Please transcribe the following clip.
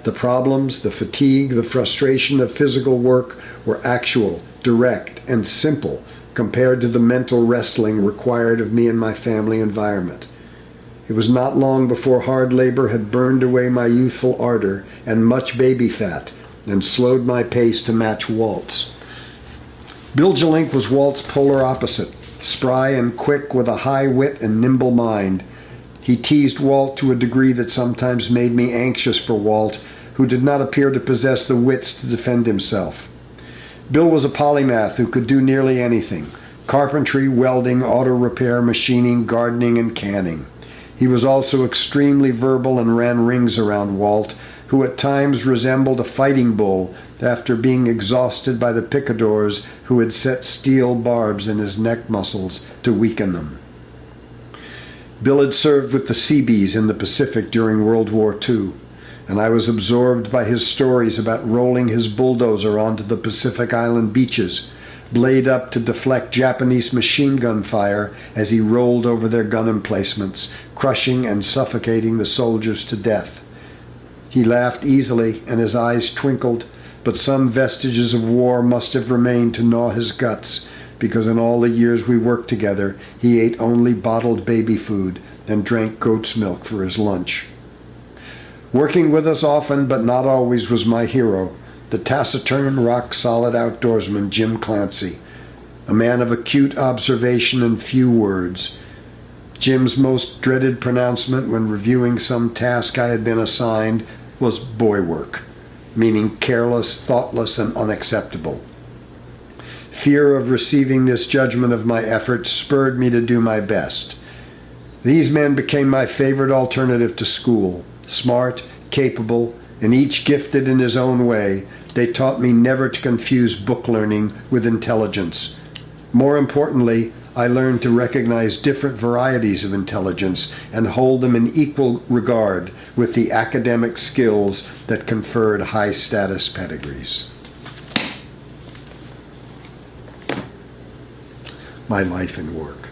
The problems, the fatigue, the frustration of physical work were actual, direct, and simple compared to the mental wrestling required of me and my family environment. It was not long before hard labor had burned away my youthful ardor and much baby fat and slowed my pace to match Walt's. Bill Jelink was Walt's polar opposite, spry and quick with a high wit and nimble mind. He teased Walt to a degree that sometimes made me anxious for Walt, who did not appear to possess the wits to defend himself. Bill was a polymath who could do nearly anything: carpentry, welding, auto repair, machining, gardening, and canning. He was also extremely verbal and ran rings around Walt, who at times resembled a fighting bull after being exhausted by the picadors who had set steel barbs in his neck muscles to weaken them. Bill had served with the Seabees in the Pacific during World War II, and I was absorbed by his stories about rolling his bulldozer onto the Pacific Island beaches, blade up to deflect Japanese machine gun fire as he rolled over their gun emplacements, crushing and suffocating the soldiers to death. He laughed easily, and his eyes twinkled, but some vestiges of war must have remained to gnaw his guts, because in all the years we worked together, he ate only bottled baby food and drank goat's milk for his lunch. Working with us often, but not always, was my hero, the taciturn, rock-solid outdoorsman Jim Clancy, a man of acute observation and few words. Jim's most dreaded pronouncement when reviewing some task I had been assigned was boy work, meaning careless, thoughtless, and unacceptable. Fear of receiving this judgment of my efforts spurred me to do my best. These men became my favorite alternative to school. Smart, capable, and each gifted in his own way, they taught me never to confuse book learning with intelligence. More importantly, I learned to recognize different varieties of intelligence and hold them in equal regard with the academic skills that conferred high-status pedigrees. My life and work.